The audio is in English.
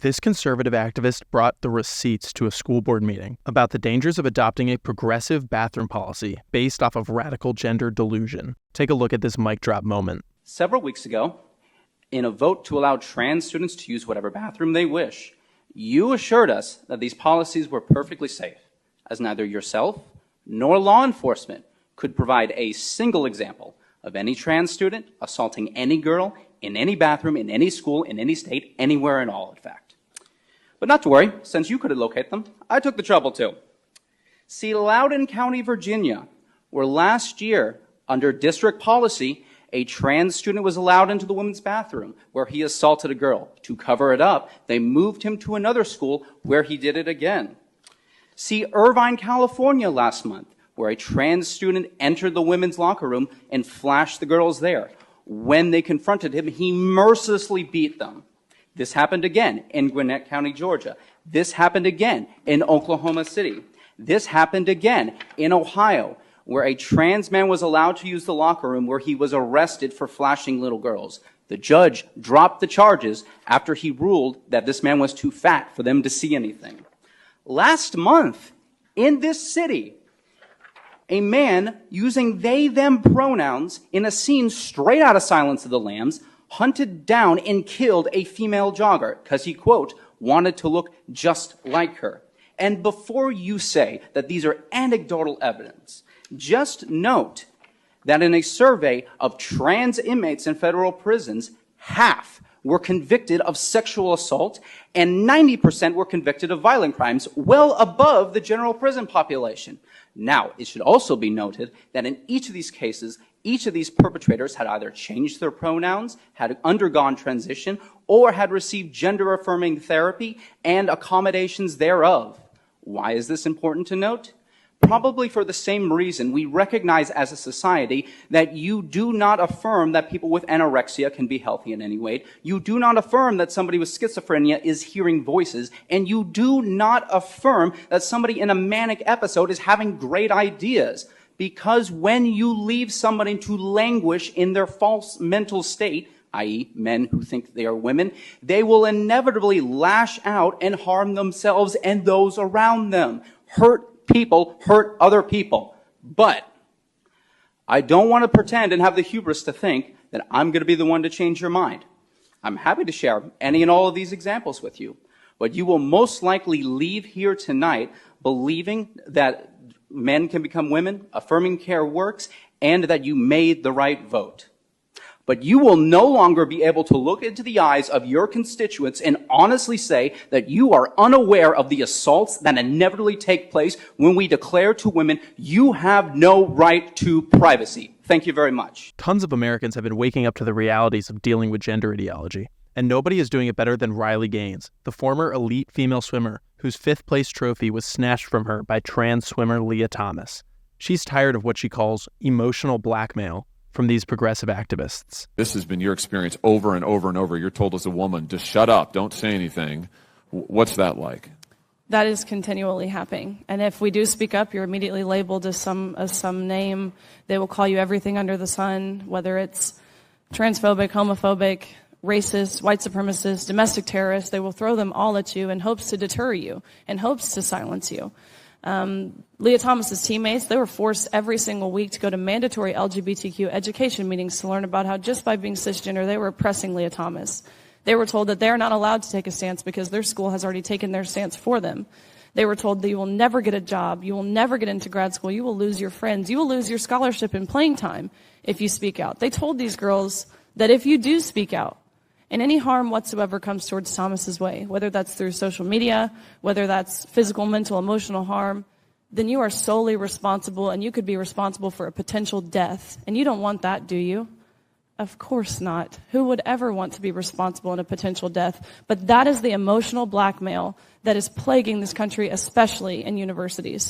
This conservative activist brought the receipts to a school board meeting about the dangers of adopting a progressive bathroom policy based off of radical gender delusion. Take a look at this mic drop moment. Several weeks ago, in a vote to allow trans students to use whatever bathroom they wish, you assured us that these policies were perfectly safe, as neither yourself nor law enforcement could provide a single example of any trans student assaulting any girl in any bathroom, in any school, in any state, anywhere at all, in fact. But not to worry, since you couldn't locate them, I took the trouble too. See, Loudoun County, Virginia, where last year, under district policy, a trans student was allowed into the women's bathroom where he assaulted a girl. To cover it up, they moved him to another school where he did it again. See, Irvine, California last month, where a trans student entered the women's locker room and flashed the girls there. When they confronted him, he mercilessly beat them. This happened again in Gwinnett County, Georgia. This happened again in Oklahoma City. This happened again in Ohio, where a trans man was allowed to use the locker room where he was arrested for flashing little girls. The judge dropped the charges after he ruled that this man was too fat for them to see anything. Last month, in this city, a man using they-them pronouns in a scene straight out of Silence of the Lambs hunted down and killed a female jogger because he, quote, wanted to look just like her. And before you say that these are anecdotal evidence, just note that in a survey of trans inmates in federal prisons, half were convicted of sexual assault and 90% were convicted of violent crimes, well above the general prison population. Now, it should also be noted that in each of these cases, each of these perpetrators had either changed their pronouns, had undergone transition, or had received gender-affirming therapy and accommodations thereof. Why is this important to note? Probably for the same reason we recognize as a society that you do not affirm that people with anorexia can be healthy in any way. You do not affirm that somebody with schizophrenia is hearing voices. And you do not affirm that somebody in a manic episode is having great ideas. Because when you leave somebody to languish in their false mental state, i.e. men who think they are women, they will inevitably lash out and harm themselves and those around them. Hurt people hurt other people. But I don't want to pretend and have the hubris to think that I'm going to be the one to change your mind. I'm happy to share any and all of these examples with you. But you will most likely leave here tonight believing that men can become women, affirming care works, and that you made the right vote. But you will no longer be able to look into the eyes of your constituents and honestly say that you are unaware of the assaults that inevitably take place when we declare to women, you have no right to privacy. Thank you very much. Tons of Americans have been waking up to the realities of dealing with gender ideology. And nobody is doing it better than Riley Gaines, the former elite female swimmer whose fifth-place trophy was snatched from her by trans swimmer Lia Thomas. She's tired of what she calls emotional blackmail from these progressive activists. This has been your experience over and over and over. You're told as a woman to shut up, don't say anything. What's that like? That is continually happening. And if we do speak up, you're immediately labeled as some name. They will call you everything under the sun, whether it's transphobic, homophobic, racist, white supremacist, domestic terrorist. They will throw them all at you in hopes to deter you, in hopes to silence you. Lia Thomas's teammates, they were forced every single week to go to mandatory LGBTQ education meetings to learn about how just by being cisgender, they were oppressing Lia Thomas. They were told that they're not allowed to take a stance because their school has already taken their stance for them. They were told that you will never get a job, you will never get into grad school, you will lose your friends, you will lose your scholarship and playing time if you speak out. They told these girls that if you do speak out, and any harm whatsoever comes towards Thomas's way, whether that's through social media, whether that's physical, mental, emotional harm, then you are solely responsible, and you could be responsible for a potential death. And you don't want that, do you? Of course not. Who would ever want to be responsible in a potential death? But that is the emotional blackmail that is plaguing this country, especially in universities.